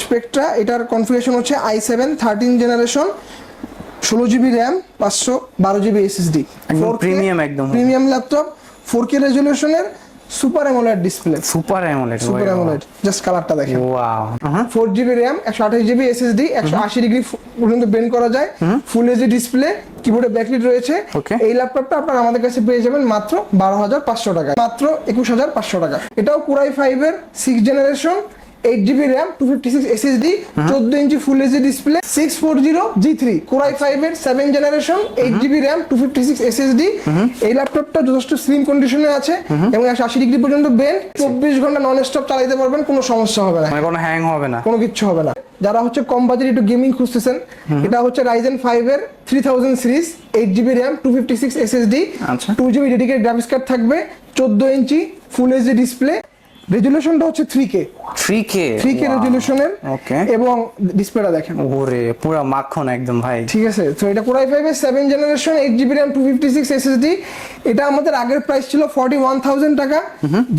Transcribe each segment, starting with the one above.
স্পেকটা এটার কনফিগারেশন হচ্ছে i7 13 generation, 16 GB RAM, 512 GB SSD, একদম প্রিমিয়াম ল্যাপটপ, 4K রেজলিউশনের super AMOLED display. Super AMOLED just কালারটা দেখেন, wow. 4 GB RAM, 128 GB SSD, 180 degree পর্যন্ত bend করা যায়, ফুল এইচডি ডিসপ্লে, কিবোর্ডে ব্যাকলাইট রয়েছে। এই ল্যাপটপটা আপনারা আমাদের কাছে পেয়ে যাবেন মাত্র 12,500 টাকা, মাত্র 21,500 টাকা। এটাও কোরাই 5 এর 6 generation, 8 GB RAM, 256 SSD, 14 inch full HD display, 640 G3 core i 5 এর 7 জেনারেশন, 8 জিবি র্যাম, 256 এসএসডি। এই ল্যাপটপটা যথেষ্ট স্লিম কন্ডিশনে আছে এবং 180 ডিগ্রি পর্যন্ত বেন্ড, 24 ঘন্টা নন স্টপ চালাতে পারবেন, কোনো সমস্যা হবে না, মানে কোনো হ্যাং হবে না, কোনো কিছু হবে না। যারা হচ্ছে কম বাজেট একটু গেমিং খুঁজতেছেন, এটা হচ্ছে Ryzen 5 এর 3000 series, 8 GB RAM, 256 SSD, 2 GB dedicated graphics card থাকবে, 14 ইঞ্চি ফুল এইচডি ডিসপ্লে, রেজুলেশনটা হচ্ছে 3K রেজুলেশনের, এবং ডিসপ্লেটা দেখেন ওরে পুরো মাখন একদম ভাই। ঠিক আছে, তো এটা কোরাই 5 এর 7 জেনারেশন, 8 জিবি র্যাম, 256 এসএসডি। এটা আমাদের আগের প্রাইস ছিল 41,000 টাকা,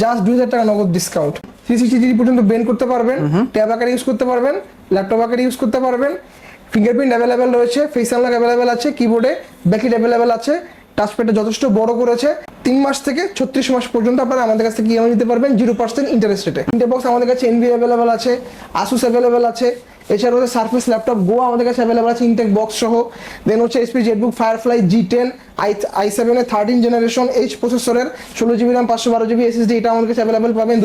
জাস্ট 2,000 টাকা নগদ ডিসকাউন্ট। 360 ডিগ্রি পর্যন্ত বেন্ড করতে পারবেন, ট্যাব আকারে ইউজ করতে পারবেন, ল্যাপটপ আকারে ইউজ করতে পারবেন, ফিঙ্গারপ্রিন্ট অ্যাভেলেবেল রয়েছে, ফেস আনলক অ্যাভেলেবেল আছে, কিবোর্ডে ব্যাকলাইট অ্যাভেলেবেল আছে, টাচপ্যাডটা যথেষ্ট বড় করেছে। 3 মাস থেকে 36 মাস পর্যন্ত আপনারা আমাদের কাছ থেকে ইএমআই নিতে পারবেন 0% ইন্টারেস্ট রেটে। ইন্টার বক্স আমাদের কাছে এনভি অ্যাভেলেবেল আছে, আসুস অ্যাভেলেবেল আছে, এছাড়া হচ্ছে সারফেস ল্যাপটপ গো আমাদের কাছে অ্যাভেলেবেল আছে ইনটেক বক্স সহ। দেন হচ্ছে SP Jetbook firefly G10 i7 এর 13 জেনারেশন, এইচ প্রসেসরের, 16 জিবি র্যাম, 512 জিবি এসএসডি। এটা আমাদের কাছে অ্যাভেলেবেল পাবেন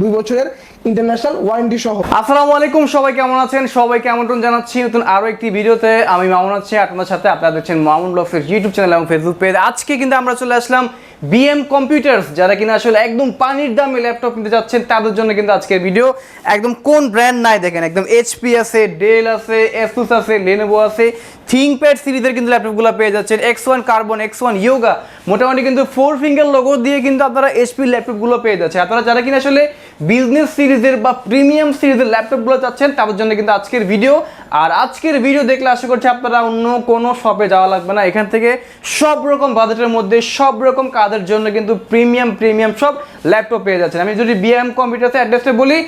2 বছরের ইন্টারন্যাশনাল ওয়ারেন্টি সহ। আসসালামু আলাইকুম, সবাই কেমন আছেন? সবাইকে আমন্ত্রণ জানাচ্ছি নতুন আরো একটি ভিডিওতে। আমি মামুন আছি আপনাদের সাথে, আপনারা দেখছেন মামুন ব্লগসের ইউটিউব চ্যানেল এবং ফেসবুক পেজ। আজকে কিন্তু আমরা চলে আসলাম বিএম কম্পিউটার্স, যারা কিনা আসলে একদম পানির দামে ল্যাপটপ নিতে যাচ্ছেন তাদের জন্য কিন্তু আজকের ভিডিও। একদম কোন ব্র্যান্ড নাই দেখেন, একদম এইচপি আছে, ডেল আছে, এসুস আছে, লেনোভো আছে, থিংকপ্যাড সিরিজের কিন্তু ল্যাপটপগুলো পেয়ে যাচ্ছেন। X1 কার্বন, X1 ইয়োগা, মোটামুটি কিন্তু 4 ফিঙ্গার লোগো দিয়ে কিন্তু আপনারা এইচপি ল্যাপটপগুলো পেয়ে যাচ্ছে। আপনারা যারা কিনা আসলে বিজনেস সিরিজের বা প্রিমিয়াম সিরিজের ল্যাপটপগুলো চাচ্ছেন তাদের জন্য কিন্তু আজকের ভিডিও। আর আজকের ভিডিও দেখলে আশা করছি আপনারা অন্য কোনো শপে যাওয়া লাগবে না, এখান থেকে সব রকম বাজেটের মধ্যে সব রকম কাজের জন্য কিন্তু প্রিমিয়াম সব ল্যাপটপ পেয়ে যাচ্ছেন। আমি যদি বিএম কম্পিউটার্সের অ্যাড্রেসটা বলি,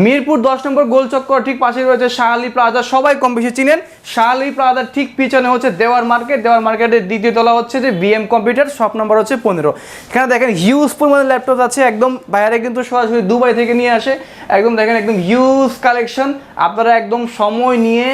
মিরপুর 10 নম্বর গোল চক্কর ঠিক পাশে রয়েছে শাহালি প্লাজা, সবাই কম বেশি চিনেন। শাহালি প্লাজার ঠিক পিছনে হচ্ছে দেওয়ার মার্কেট, দেওয়ার মার্কেটের দ্বিতীয় তলা হচ্ছে যে বিএম কম্পিউটার, শপ নাম্বার হচ্ছে 15। এখানে দেখেন হিউজ পরিমাণে ল্যাপটপ আছে, একদম বাইরে কিন্তু সরাসরি দুবাই থেকে নিয়ে আসে। একদম দেখেন একদম হিউজ কালেকশন, আপনারা একদম সময় নিয়ে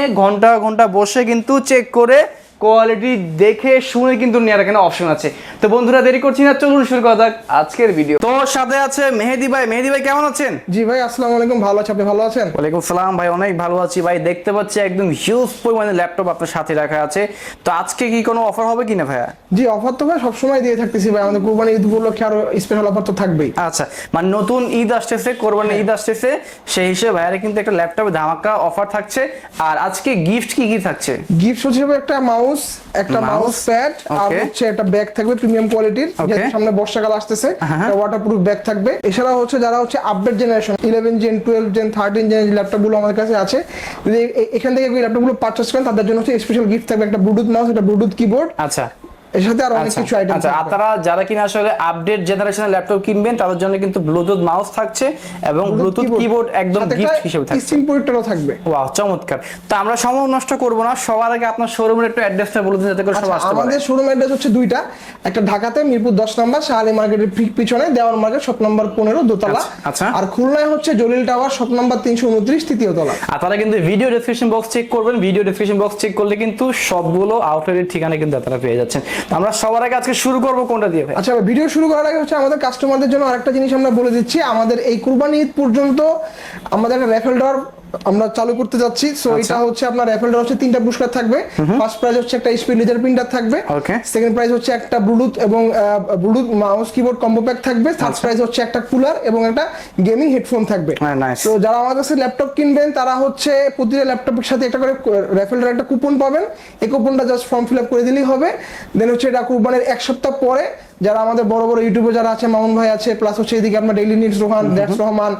ঘন্টা বসে কিন্তু চেক করে কোয়ালিটি দেখে শুনে কিন্তু নেওয়ার এখানে অপশন আছে। তো বন্ধুরা দেরি করছি না, চলুন শুরু করা যাক আজকের ভিডিও। তো সাথে আছে মেহেদি ভাই। মেহেদি ভাই কেমন আছেন? জি ভাই, আসসালামু আলাইকুম, ভালো আছি, আপনি ভালো আছেন? ওয়ালাইকুম সালাম ভাই, অনেক ভালো আছি ভাই। দেখতে পাচ্ছি একদম হিউজ পরিমাণে ল্যাপটপ আপনার সাথে রাখা আছে, তো আজকে কি কোনো অফার হবে কিনা ভাইয়া? জি, অফার তো ভাই সবসময় দিয়ে থাকতেছি ভাই, আমাদের কোরবানি ঈদ উপলক্ষে আরো স্পেশাল অফার তো থাকবেই। আচ্ছা, মানে নতুন ঈদ আসতেছে, কোরবানি ঈদ আসতেছে, সেই হিসেবে ভাইয়ারে কিন্তু একটা ল্যাপটপে ধামাকা অফার থাকছে। আর আজকে গিফট কি থাকছে? গিফট হচ্ছে একটা মাউস, একটা মাউস প্যাড, আর হচ্ছে একটা ব্যাগ থাকবে প্রিমিয়াম কোয়ালিটির, যেটা সামনে বর্ষাকাল আসতেছে, একটা ওয়াটারপ্রুফ ব্যাগ থাকবে। এছাড়া হচ্ছে যারা হচ্ছে update generation 11 gen, 12 gen, 13 gen ল্যাপটপগুলো আমাদের কাছে আছে, যদি এখান থেকে এই ল্যাপটপগুলো পারচেজ করেন তাদের জন্য হচ্ছে স্পেশাল গিফট থাকবে, একটা ব্লুটুথ মাউস, একটা ব্লুটুথ কিবোর্ড। আচ্ছা, এর সাথে আরো অনেক কিছু আইটেম। আচ্ছা, আপনারা যারা কিনা আসলে আপডেট জেনারেশনের ল্যাপটপ কিনবেন তাদের জন্য কিন্তু ব্লুটুথ মাউস থাকছে এবং ব্লুটুথ কিবোর্ড একদম গিফট হিসেবে থাকছে। স্ক্রিন প্রোটেক্টরও থাকবে। ওয়াও, চমৎকার। তো আমরা সময় নষ্ট করব না, সবার আগে আপনার শোরুমের একটু অ্যাড্রেসটা বলে দিন যাতে করে সবাই আসতে পারে। আমাদের শোরুম অ্যাড্রেস হচ্ছে দুইটা, একটা ঢাকাতে মিরপুর 10 নম্বর শাহালি মার্কেটের পিছনে দেওয়ার মার্কেট শপ নাম্বার 15 দোতলা। আচ্ছা, আর খুলনায় হচ্ছে জলিল টাওয়ার শপ নাম্বার 329 তৃতীয় তলা। আপনারা কিন্তু ভিডিও ডেসক্রিপশন বক্স চেক করবেন, ভিডিও ডেসক্রিপশন বক্স চেক করলে কিন্তু সবগুলো আউটলেটের ঠিকানা কিন্তু আপনারা পেয়ে যাচ্ছেন। আমরা সবার আগে আজকে শুরু করব কোনটা দিয়ে ভাই? আচ্ছা, ভিডিও শুরু করার আগে হচ্ছে আমাদের কাস্টমারদের জন্য আরেকটা জিনিস আমরা বলে দিচ্ছি, আমাদের এই কুরবানি ঈদ পর্যন্ত আমাদের একটা র্যাফেল ড্র আমরা চালু করতে যাচ্ছি। সো এটা হচ্ছে আপনার র্যাফেল ড্র হচ্ছে 3টা পুরস্কার থাকবে। ফার্স্ট প্রাইজ হচ্ছে একটা এইচপি লেজার প্রিন্টার থাকবে, সেকেন্ড প্রাইজ হচ্ছে একটা ব্লুটুথ এবং Bluetooth mouse keyboard combo pack থাকবে, থার্ড প্রাইজ হচ্ছে একটা কুলার এবং একটা গেমিং হেডফোন থাকবে। তো যারা আমার কাছে ল্যাপটপ কিনবেন তারা হচ্ছে প্রতিটা ল্যাপটপের সাথে একটা করে র্যাফেল ড্র একটা কুপন পাবেন, এই কুপনটা জাস্ট ফর্ম ফিল আপ করে দিলেই হবে। দেন হচ্ছে এটা কুরবানির এক সপ্তাহ পরে যারা আমাদের বড় বড় ইউটিউবে যারা আছে, মামুন ভাই আছে, প্লাস হচ্ছে এদিকে আপনার daily needs Rohan, that's Rahman,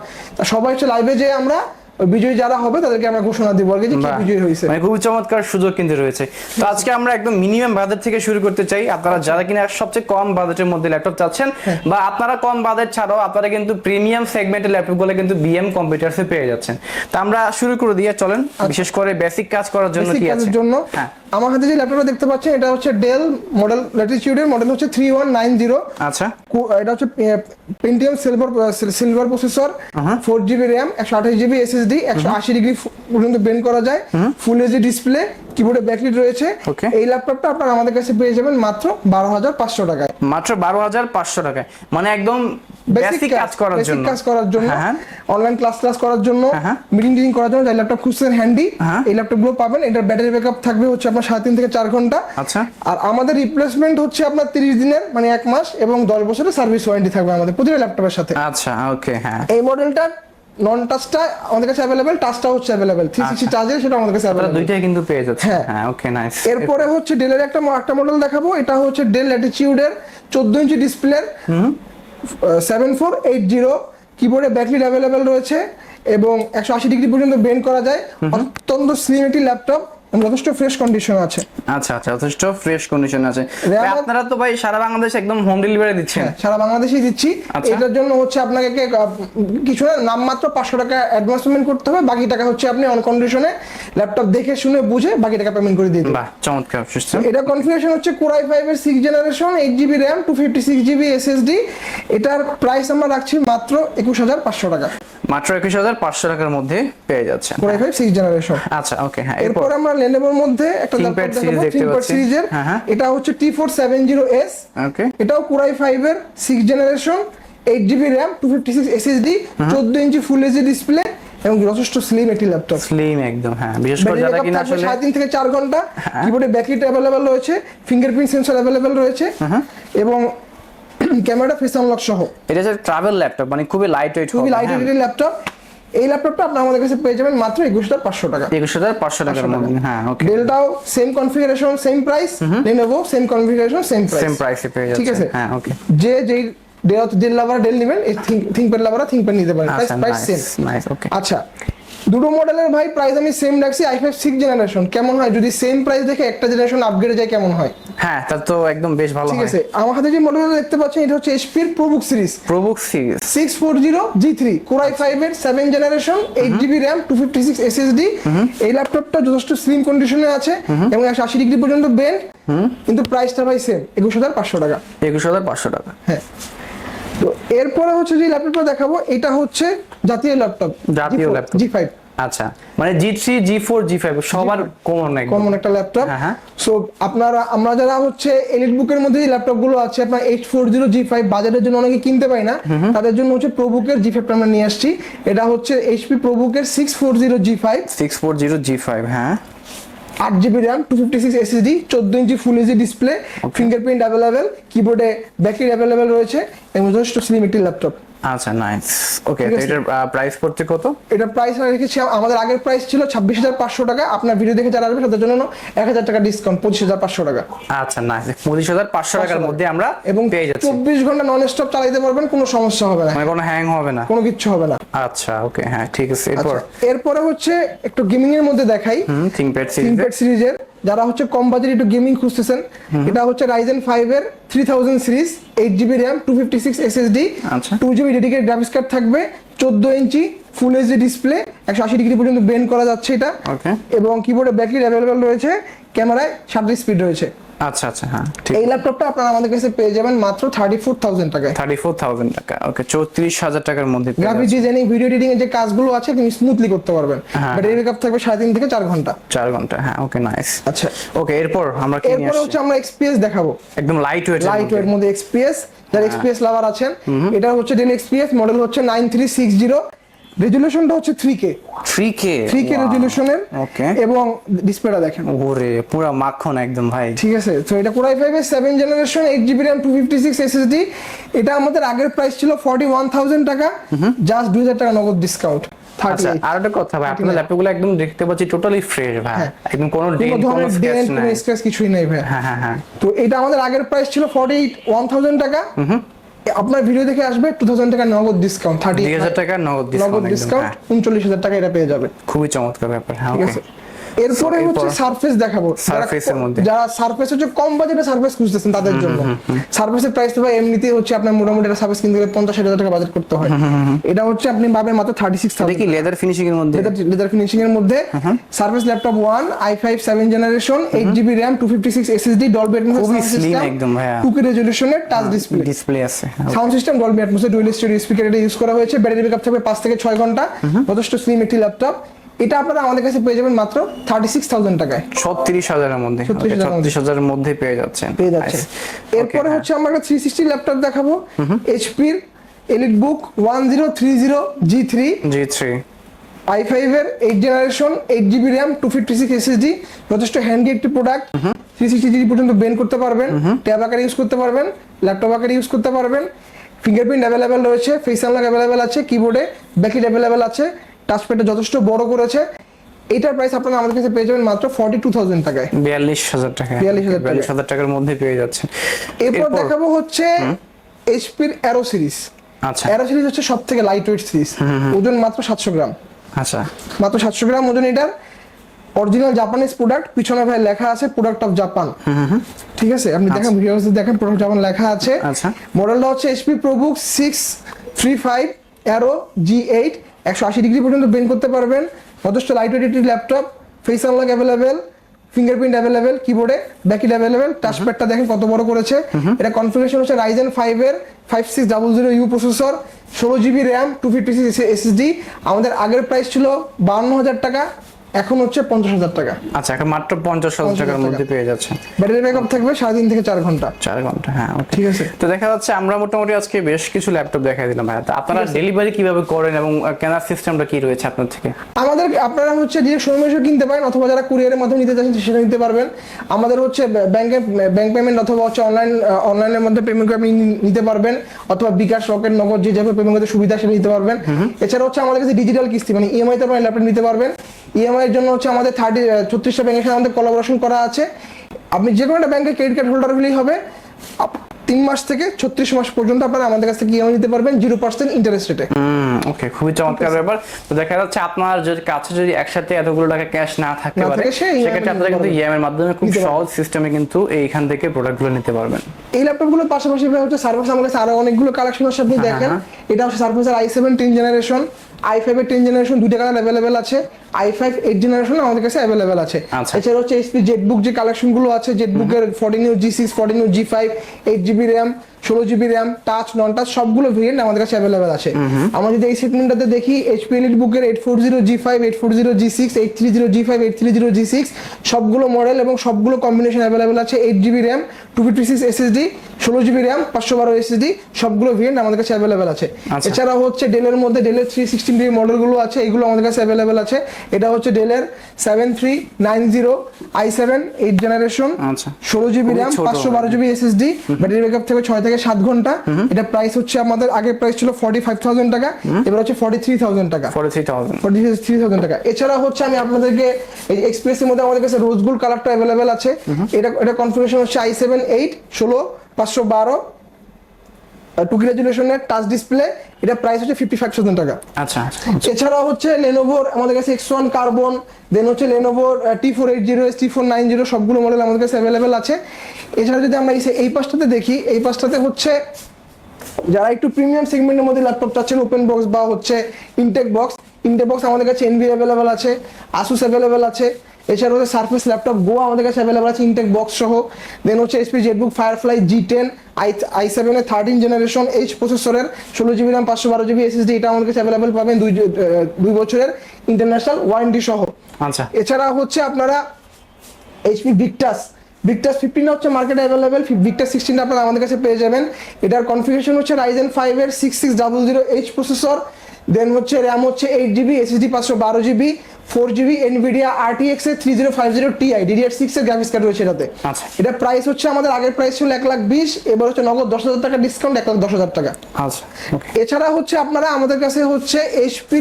সবাই হচ্ছে লাইভে যে আমরা ওই বিজয়ী যারা হবে তাদেরকে আমরা ঘোষণা দিব আর কি যে কে বাহ, বিজয়ী হয়েছে। মানে খুবই চমৎকার সুযোগ কিন্তু রয়েছে। তো আজকে আমরা একদম মিনিমাম বাজেট থেকে শুরু করতে চাই। আপনারা যারা কিনা সবচেয়ে কম বাজেটের মধ্যে ল্যাপটপ চাচ্ছেন, বা আপনারা কম বাজেট ছাড়াও আপনারা কিন্তু প্রিমিয়াম সেগমেন্টের ল্যাপটপগুলো কিন্তু বিএম কম্পিউটারসে পেয়ে যাচ্ছেন। তো আমরা শুরু করে দিয়ে চলেন, বিশেষ করে বেসিক কাজ করার জন্য বেসিক কি আছে। কাজের জন্য হ্যাঁ, আমার হাতে যে ল্যাপটপটা দেখতে পাচ্ছেন এটা হচ্ছে ডেল মডেল ল্যাটিটিউডের মডেল হচ্ছে 3190। আচ্ছা, এটা হচ্ছে Pentium silver processor, 4GB RAM, 128GB SSD, 180 degree পর্যন্ত বেন্ড করা যায়, ফুল এইচডি ডিসপ্লে, কিবোর্ডে ব্যাকলিট রয়েছে। Okay. এই ল্যাপটপটা আপনারা আমাদের কাছে পেয়ে যাবেন মাত্র 12,500 টাকায়। মাত্র 12,500 টাকায়, মানে একদম বেসিক কাজ করার বেসিক জন্য। কাজ করার জন্য, হ্যাঁ, অনলাইন ক্লাস করার জন্য, হ্যাঁ। মিটিং টিটিং করার জন্য যে ল্যাপটপ খুঁজছেন হ্যান্ডি, হ্যাঁ। এই ল্যাপটপগুলো পাবেন। এটার ব্যাটারি ব্যাকআপ থাকবে হচ্ছে আপনার 3.5 থেকে 4 ঘন্টা। আচ্ছা, আর আমাদের রিপ্লেসমেন্ট হচ্ছে আপনার 30 দিনের মানে 1 মাস এবং 10 বছরের সার্ভিস ওয়ারেন্টি থাকবে আমাদের প্রতিটা ল্যাপটপের সাথে। আচ্ছা, ওকে, হ্যাঁ। এই মডেলটা নন টাচটা আমাদের কাছে অ্যাভেলেবেল, টাচটা হচ্ছে অ্যাভেলেবেল, 360 চার্জের সেটা আমাদের কাছে আপনারা অ্যাভেলেবেল। দুইটাই কিন্তু পেয়ে যাচ্ছেন। হ্যাঁ। হ্যাঁ, ওকে, নাইস। এরপরে হচ্ছে ডেলের একটা মডেল দেখাবো। এটা হচ্ছে ডেল ল্যাটিটিউডের 14 ইঞ্চি ডিসপ্লের 7480, কিবোর্ডে ব্যাকলিট অ্যাভেলেবেল রয়েছে এবং 180 ডিগ্রি পর্যন্ত বেন্ড করা যায়। অত্যন্ত স্লিম একটি ল্যাপটপ, যথেষ্ট ফ্রেশ কন্ডিশন আছে। আচ্ছা আচ্ছা, যথেষ্ট ফ্রেশ কন্ডিশন আছে। RAM ভাই, আপনারা তো ভাই সারা বাংলাদেশে একদম হোম ডেলিভারি দিচ্ছেন। হ্যাঁ, সারা বাংলাদেশেই দিচ্ছি। আচ্ছা। এটার জন্য হচ্ছে আপনাকে কিছু না, নামমাত্র 500 টাকা অ্যাডভান্স পেমেন্ট করতে হবে, বাকি টাকা হচ্ছে আপনি অন কন্ডিশনে ল্যাপটপ দেখে শুনে বুঝে বাকি টাকা পেমেন্ট করে দিয়ে দেবেন। বাহ, চমৎকার সিস্টেম। এটা কনফিগারেশন হচ্ছে Core i5 এর 6th generation, 8GB RAM, 256GB SSD। এটার প্রাইস আমরা রাখছি মাত্র 21,500 টাকা। মাত্র 21,500 টাকার মধ্যে পেয়ে যাচ্ছেন। Core i5 6th generation. আচ্ছা, ওকে, হ্যাঁ। এরপর আমরা Lenovoর মধ্যে একটা ThinkPad ল্যাপটপ series দেখাবো, দেখতে ThinkPad পাচ্ছি। সিরিজের। হ্যাঁ, হ্যাঁ। এটা হচ্ছে T470S, ওকে, এটাও Core i5 এর 6th generation, 8GB RAM, 256 SSD, 14 inch full HD display এবং যথেষ্ট স্লিম একটি ল্যাপটপ। স্লিম একদম, হ্যাঁ। বিশেষ করে যারা কিনা আসলে 3.5 থেকে 4 ঘন্টা, কিবোর্ডে ব্যাকলিট অ্যাভেলেবেল রয়েছে, ফিঙ্গারপ্রিন্ট সেন্সর অ্যাভেলেবেল রয়েছে এবং ক্যামেরা ফেস আনলক সহ। এটা হচ্ছে ট্রাভেল ল্যাপটপ, মানে খুবই লাইট ওয়েট, খুবই লাইট ওয়েটের ল্যাপটপ। এই ল্যাপটপটা আপনি আমাদের কাছে পেয়ে যাবেন মাত্র 21,500 টাকা। 21,500 টাকার মধ্যে। হ্যাঁ, ওকে। ডেলটাও same configuration same price, Lenovo same configuration same price. Same প্রাইসে পেয়ে যাচ্ছে। ঠিক আছে, হ্যাঁ, ওকে। যেই ডেল লাভার ডেল নেবেন, এই থিংকপ্যাড লাভার থিংকপ্যাড নিতে পারেন, আচ্ছা, প্রাইস সেম। নাইস, ওকে। আচ্ছা, দুটো মডেলের ভাই প্রাইস আমি সেম রাখছি। i5 6th জেনারেশন কেমন হয় যদি সেম প্রাইস দেখে একটা জেনারেশন আপগ্রেড যায় কেমন হয়? হ্যাঁ, তা তো একদম বেশ ভালো ঠিক হয়। আছে, আমার হাতে যে মডেলটা দেখতে পাচ্ছেন এটা হচ্ছে HP এর ProBook series ProBook series 640G3, Core i5 এর 7th generation, 8GB RAM, 256 SSD। এই ল্যাপটপটা যথেষ্ট স্লিম কন্ডিশনে আছে এবং 180 ডিগ্রি পর্যন্ত বেন্ড, কিন্তু প্রাইসটা ভাই সেম 21,500 টাকা। 21,500 টাকা। হ্যাঁ, তো এরপরে হচ্ছে যে ল্যাপটপটা দেখাবো এটা হচ্ছে জাতীয় ল্যাপটপ, জাতীয় ল্যাপটপ। G5। আচ্ছা, মানে G3, G4, G5 সবার কমন একদম। কমন একটা ল্যাপটপ। হ্যাঁ, হ্যাঁ। সো আমরা যারা হচ্ছে এলিট বুকের মধ্যে যে ল্যাপটপ গুলো আছে আপনার 840G5 বাজারের জন্য অনেকে কিনতে পায় না, তাদের জন্য হচ্ছে প্রোবুকের G5 আমরা নিয়ে আসছি। এটা হচ্ছে HP প্রোবুকের 640G5, 640G5, হ্যাঁ। 8GB RAM, 256 SSD, 14 inch full HD display, fingerprint available, কিবোর্ডে ব্যাকলিট অ্যাভেলেবেল রয়েছে এবং যথেষ্ট স্লিম একটি ল্যাপটপ। আচ্ছা, নাইস, ওকে। ঠিক তো আছে। এটার প্রাইস পড়ছে কত? এটা প্রাইস রেখেছি, আমাদের আগের প্রাইস ছিল 26,500 টাকা। আপনার ভিডিও দেখে যারা আসবে তাদের জন্য 1,000 টাকা ডিসকাউন্ট, 25,500 টাকা। আচ্ছা, নাইস, 25,500 টাকার মধ্যে আমরা এবং পেয়ে যাচ্ছি। 24 ঘন্টা নন স্টপ চালাতে পারবেন, কোনো সমস্যা হবে না, মানে কোনো হ্যাং হবে না। কোনো কিচ্ছু হবে না। আচ্ছা, ওকে, হ্যাঁ, ঠিক আছে। এরপর আচ্ছা, এরপরে হচ্ছে একটু গেমিং এর মধ্যে দেখাই। ThinkPad series. ThinkPad সিরিজের যারা হচ্ছে কম বাজেট একটু গেমিং খুঁজতেছেন, এটা হচ্ছে Ryzen 5 এর 3000 সিরিজ, 8GB RAM, 256 SSD, আচ্ছা। 2GB ডেডিকেটেড গ্রাফিক্স কার্ড থাকবে, 14 inch full HD display, 180 degree পর্যন্ত বেন্ড করা যাচ্ছে এটা, ওকে। এবং কিবোর্ডে ব্যাকলিট অ্যাভেলেবেল রয়েছে, ক্যামেরায় 7 স্পিড রয়েছে। আচ্ছা আচ্ছা, হ্যাঁ, ঠিক। এই ল্যাপটপটা আপনারা আমাদের কাছে পেয়ে যাবেন মাত্র 34,000 টাকায়। 34,000 টাকা, ওকে। 34,000 টাকার মধ্যে পেয়ে গ্রাফিক যাচ্ছি। ডিজাইনিং, ভিডিও এডিটিং এর যে কাজগুলো আছে তুমি স্মুথলি করতে পারবেন। হ্যাঁ। ব্যাটারি ব্যাকআপ থাকবে 3.5 থেকে 4 ঘন্টা। 4 ঘন্টা, হ্যাঁ, ওকে, নাইস। আচ্ছা, ওকে, এরপর আমরা কি নিয়ে এরপরে আসছি? হচ্ছে আমরা XPS দেখাবো, একদম লাইট ওয়েট। লাইট ওয়েট মধ্যে XPS। যারা XPS লাভার আছেন, এটা হচ্ছে ডেল XPS, মডেল হচ্ছে 9360, রেজুলেশনটা হচ্ছে 3K 3K রেজুলেশনের, ওকে। এবং ডিসপ্লেটা দেখেন ওরে পুরো মাখন একদম ভাই। ঠিক আছে। তো এটা Core i5 এর 7th generation, 8GB RAM, 256 SSD। এটা আমাদের আগের প্রাইস ছিল 41,000 টাকা, জাস্ট 2,000 টাকা নগদ ডিসকাউন্ট। আচ্ছা, আর একটা কথা ভাই, আপনার ল্যাপটপগুলো একদম দেখতে পাচ্ছি টোটালি ফ্রেশ ভাই, একদম কোনো ডেন্ট, কোনো ধরনের স্ক্র্যাচ ডেন্ট, কোনো নাই। স্ক্র্যাচ কিছুই নাই ভাই। হ্যাঁ হ্যাঁ হ্যাঁ, তো এটা আমাদের আগের প্রাইস ছিল 41,000 টাকা, আপনার ভিডিও দেখে আসবে 2000 টাকা নগদ ডিসকাউন্ট, 2000 টাকা নগদ ডিসকাউন্ট 39,000 টাকা এটা পেয়ে যাবে। খুবই চমৎকার ব্যাপার। হ্যাঁ, ঠিক আছে। এরপরে হচ্ছে সারফেস দেখাবো, সারফেসের মধ্যে যারা সারফেস হচ্ছে কম বাজেটে সারফেস খুঁজতেছেন তাদের জন্য। সারফেসের প্রাইস তো ভাই এমনিতেই হচ্ছে আপনার মোটামুটি একটা সারফেস কিনতে গেলে 50,000 টাকা বাজেট করতে হয়। এটা হচ্ছে আপনি পাবেন মাত্র 36,000। দেখি লেদার ফিনিশিং এর মধ্যে, লেদার ফিনিশিং এর মধ্যে surface laptop 1 i5 7 generation 8GB RAM 256 SSD Dolby atoms খুবই স্লিম একদম। হ্যাঁ, 2K রেজোলিউশনের টাচ ডিসপ্লে আছে, sound system Dolby atoms dual stereo speaker এটা ইউজ করা হয়েছে। ব্যাটারি ব্যাকআপ থাকবে 5 থেকে 6 ঘন্টা, যথেষ্ট স্লিম একটি ল্যাপটপ। এটা আপনারা আমাদের কাছে পেয়ে যাবেন মাত্র 36,000 টাকায়, 36,000 এর মধ্যে, 36,000 এর মধ্যে পেয়ে যাচ্ছেন। এরপরে হচ্ছে আমরা একটা 360 ল্যাপটপ দেখাবো, HP এর EliteBook 1030 G3 i5 এর 8 জেনারেশন 8GB RAM 256 SSD, যথেষ্ট হ্যান্ডি একটি প্রোডাক্ট। 360 ডিগ্রি পর্যন্ত বেন্ড করতে পারবেন, ট্যাব আকারে ইউজ করতে পারবেন, ল্যাপটপ আকারে ইউজ করতে পারবেন। ফিঙ্গারপ্রিন্ট অ্যাভেলেবেল রয়েছে, ফেস আনলক অ্যাভেলেবেল আছে, কিবোর্ডে ব্যাকলিট অ্যাভেলেবেল আছে, টাচপ্যাডটা যথেষ্ট বড় করেছে। এটার প্রাইস আপনারা আমাদের কাছে পেয়ে যাবেন মাত্র 42,000 টাকায়, 42,000 টাকা, 42,000 টাকার মধ্যে পেয়ে যাচ্ছেন। এরপর দেখাবো হচ্ছে HP এর অ্যারো সিরিজ। আচ্ছা, অ্যারো সিরিজ হচ্ছে সবথেকে লাইট ওয়েট সিরিজ, ওজন মাত্র 700 গ্রাম। আচ্ছা, মাত্র 700 গ্রাম ওজন এটার। অরিজিনাল জাপানিজ প্রোডাক্ট, পিছনে ভাই লেখা আছে প্রোডাক্ট অফ জাপান। ঠিক আছে, আপনি দেখেন ভিডিওতে দেখেন প্রোডাক্ট জাপান লেখা আছে। আচ্ছা, মডেলটা হচ্ছে HP ProBook 635 aero G8, 180 degree পর্যন্ত বেন্ড করতে পারবেন, যথেষ্ট লাইট ওয়েট একটি ল্যাপটপ। Face unlock available, fingerprint available, কিবোর্ডে ব্যাকলিট অ্যাভেলেবেল, টাচপ্যাডটা দেখেন কত বড় করেছে। এটা কনফিগারেশন হচ্ছে Ryzen 5 এর 5600U processor, 16GB RAM 256 SSD। আমাদের আগের প্রাইস ছিল 52,000 টাকা, এখন হচ্ছে 50,000 টাকা। আচ্ছা, এখন মাত্র 50,000 টাকার মধ্যে পেয়ে যাচ্ছেন। ব্যাটারি ব্যাকআপ থাকবে 3.5 থেকে 4 ঘন্টা। 4 ঘন্টা, হ্যাঁ, ঠিক আছে। তো দেখা যাচ্ছে আমরা মোটামুটি আজকে বেশ কিছু ল্যাপটপ দেখাই দিলাম ভাই। আপনারা ডেলিভারি কিভাবে করেন এবং কেনার সিস্টেমটা কি রয়েছে আপনার থেকে? আপনারা হচ্ছে যে শোরুমে এসে কিনতে পারেন, অথবা যারা কুরিয়ারের মাধ্যমে নিতে চাচ্ছেন সেটা নিতে পারবেন। আমাদের হচ্ছে ব্যাংক পেমেন্ট অথবা হচ্ছে অনলাইনের মধ্যে পেমেন্ট করে আপনি নিতে পারবেন, অথবা বিকাশ, রকেট, নগদ যে যেভাবে পেমেন্ট করতে সুবিধা সেটা নিতে পারবেন। এছাড়া হচ্ছে আমাদের কাছে ডিজিটাল কিস্তি মানে EMI তে আপনারা ল্যাপটপ নিতে পারবেন। EMI এর জন্য হচ্ছে আমাদের 36টা ব্যাংকের সাথে আমাদের কোলাবোরেশন করা আছে। আপনি যে কোনো একটা ব্যাংকের ক্রেডিট কার্ড হোল্ডার হলেই হবে। 3 মাস থেকে 36 মাস পর্যন্ত আপনারা আমাদের কাছ থেকে EMI নিতে পারবেন 0% ইন্টারেস্ট রেটে। ওকে, খুবই চমৎকার ব্যাপার। তো দেখা যাচ্ছে আপনার যদি কাছে যদি একসাথে এতগুলো টাকা ক্যাশ না থাকতে পারে, সেক্ষেত্রে আপনারা কিন্তু EMI এর মাধ্যমে খুব সহজ সিস্টেমে কিন্তু এইখান থেকে প্রোডাক্টগুলো নিতে পারবেন। এই ল্যাপটপগুলোর পাশাপাশি হচ্ছে সার্ভিস আমাদের কাছে আরো অনেকগুলো কালেকশন আছে, আপনি দেখেন। এটা হচ্ছে সার্ভিসের i7 10 জেনারেশন, i5 এর 10 জেনারেশন, দুইটা কালার অ্যাভেলেবেল আছে। i5 8 জেনারেশন আমাদের কাছে অ্যাভেলেবেল আছে। এছাড়া হচ্ছে HP জেটবুক যে কালেকশনগুলো আছে, জেটবুকের 14U G6, 14U G5, 8GB RAM, 16GB RAM, touch নন টাচ সবগুলো ভেরিয়েন্ট আমাদের কাছে অ্যাভেলেবেল আছে। আমরা যদি এই সেগমেন্টটাতে দেখি, HP EliteBook-এর 840 G5, 840 G6, 830 G5, 830 G6 সবগুলো মডেল এবং সবগুলো কম্বিনেশন অ্যাভেলেবেল আছে। 8GB RAM 256 SSD, 16GB RAM 512 SSD সবগুলো ভেরিয়েন্ট আমাদের কাছে অ্যাভেলেবেল আছে। এছাড়া হচ্ছে ডেলের মধ্যে ডেলের 316 ডিগ্রি মডেলগুলো আছে, এগুলো আমাদের কাছে অ্যাভেলেবেল আছে। এটা হচ্ছে ডেলের 7390 i7 8 generation, 16GB RAM 512GB SSD, battery backup থেকে 6 থেকে 7 ঘন্টা। এটা প্রাইস হচ্ছে আমাদের আগের প্রাইস ছিল 45,000 টাকা, এবার হচ্ছে 43,000 টাকা। 43,000 টাকা। এছাড়া হচ্ছে আমি আপনাদেরকে এই এক্সপ্রেসের মধ্যে আমাদের কাছে রোজ গোল্ড কালারটা অ্যাভেলেবেল আছে। এটা কনফিগারেশন হচ্ছে i7 8 16 512 2K রেজোলিউশনের টাচ ডিসপ্লে। এটা প্রাইস হচ্ছে 55,000 টাকা। আচ্ছা, এছাড়া হচ্ছে লেনোভোর আমাদের কাছে X1 কার্বন, দেন হচ্ছে লেনোভোর T480 T490 সবগুলো মডেল আমাদের কাছে অ্যাভেলেবেল আছে। এছাড়া যদি আমরা এই পাশটাতে দেখি, এই পাশটাতে হচ্ছে যারা একটু প্রিমিয়াম সেগমেন্টের মধ্যে ল্যাপটপ চাচ্ছেন, ওপেন বক্স বা হচ্ছে ইনটেক বক্স আমাদের কাছে NV অ্যাভেলেবেল আছে, Asus অ্যাভেলেবেল আছে। এছাড়া হচ্ছে সারফেস ল্যাপটপ গো আমাদের কাছে অ্যাভেলেবল আছে ইনটেক বক্স সহ। দেন হচ্ছে HP Jetbook firefly G10 i7 এর 13 জেনারেশন H প্রসেসরের 16GB RAM 512GB SSD, এটা আমাদের কাছে অ্যাভেলেবল পাবেন 2 বছরের ইন্টারন্যাশনাল ওয়ারেন্টি সহ। আচ্ছা, এছাড়া হচ্ছে আপনারা HP Victus 15 হচ্ছে মার্কেটে অ্যাভেলেবল, Victus 16 আপনারা আমাদের কাছে পেয়ে যাবেন। এটার কনফিগারেশন হচ্ছে Ryzen 5 এর 6600H প্রসেসর, দেন হচ্ছে RAM হচ্ছে 8GB, SSD 512GB, 4GB NVIDIA RTX এর 3050 Ti DDR6 এর গ্রাফিক্স কার্ড রয়েছে এটাতে। এটা প্রাইস হচ্ছে আমাদের আগের প্রাইস ছিল 1,20,000, এবার হচ্ছে নগদ 10,000 টাকা ডিসকাউন্ট 1,10,000 টাকা। আচ্ছা, এছাড়া হচ্ছে আপনারা আমাদের কাছে হচ্ছে HP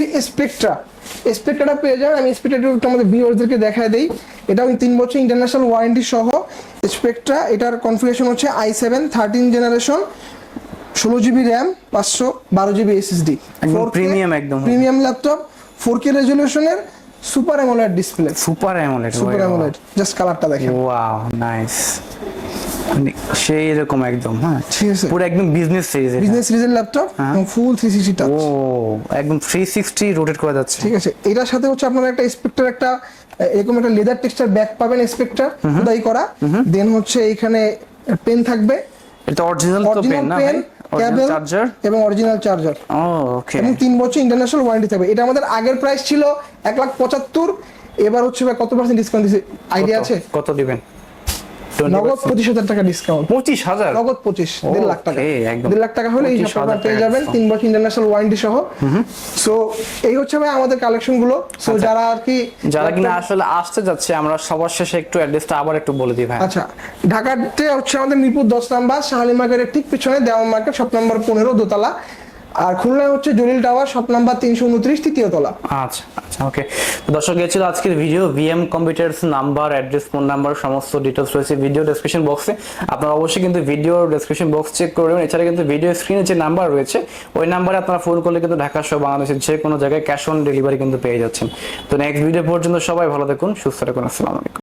স্পেকট্রাটা পেয়ে যাবেন। আমি স্পেকট্রাটা একটু আমাদের ভিউয়ারদেরকে দেখায় দেই। এটাও 3 বছর ইন্টারন্যাশনাল ওয়ারেন্টি সহ স্পেকট্রা। এটার কনফিগারেশন হচ্ছে i7 13 generation, 16 GB RAM 512 GB SSD একদম প্রিমিয়াম, একদম প্রিমিয়াম ল্যাপটপ 4K রেজলিউশনের super AMOLED display. Super AMOLED, super AMOLED, just কালারটা দেখেন। ওয়াও নাইস, সেই এরকম একদম। হ্যাঁ ঠিক আছে, পুরো একদম বিজনেস সিরিজ, বিজনেস সিরিজের ল্যাপটপ এবং ফুল 360 টাচ। ও একদম 360 রোটেট করা যাচ্ছে। ঠিক আছে, এটার সাথে হচ্ছে আপনারা একটা স্পেক্টার, একটা এরকম একটা লেদার টেক্সচার ব্যাক পাবেন, স্পেক্টার খোদাই করা। দেন হচ্ছে এখানে পেন থাকবে, এটা অরিজিনাল তো পেন না ভাই? অরিজিনাল চার্জার এবং অরিজিনাল চার্জার। ওকে, এবং 3 বছর ইন্টারন্যাশনাল ওয়ারেন্টি থাকবে। এটা আমাদের আগের প্রাইস ছিল 1,75,000, এবার হচ্ছে ভাই কত পার্সেন্ট ডিসকাউন্ট দিছে আইডিয়া আছে? কত দিবেন? নগদ 25,000 টাকা ডিসকাউন্ট। 25,000 নগদ 25, 1.5 লাখ টাকা। Okay, একদম। 1.5 লাখ টাকা হলে এই 25,000 সবটা পেয়ে যাবেন, 3 বছর ইন্টারন্যাশনাল ওয়ারেন্টি সহ। সো এই হচ্ছে ভাই আমাদের কালেকশন গুলো। সো যারা আর কি, যারা কিনা আসলে আসতে যাচ্ছে, আমরা সবার শেষে একটু অ্যাড্রেসটা আবার একটু বলে দিই ভাই। আচ্ছা, ঢাকাতে হচ্ছে আমাদের মিরপুর 10 নাম্বার, শাহালি মার্কেটের ঠিক পিছনে দেওয়ান মার্কেট, শপ নাম্বার 15 দোতলা। আর খুলনায় হচ্ছে জলিল টাওয়ার, শপ নাম্বার 329 তৃতীয় তলা। আচ্ছা আচ্ছা, ওকে। তো দর্শক, এই ছিল আজকের video. VM computers number, address, phone number সমস্ত ডিটেলস রয়েছে ভিডিও ডেসক্রিপশন বক্সে। আপনারা অবশ্যই কিন্তু ভিডিও ডেসক্রিপশন বক্স চেক করবেন। এছাড়া কিন্তু ভিডিও স্ক্রিনে যে নাম্বার রয়েছে ওই নাম্বারে আপনারা ফোন করলে কিন্তু ঢাকা সহ বাংলাদেশের যে কোনো জায়গায় ক্যাশ অন ডেলিভারি কিন্তু পেয়ে যাচ্ছেন। তো নেক্সট ভিডিও পর্যন্ত সবাই ভালো থাকুন, সুস্থ থাকুন, আসসালামু আলাইকুম।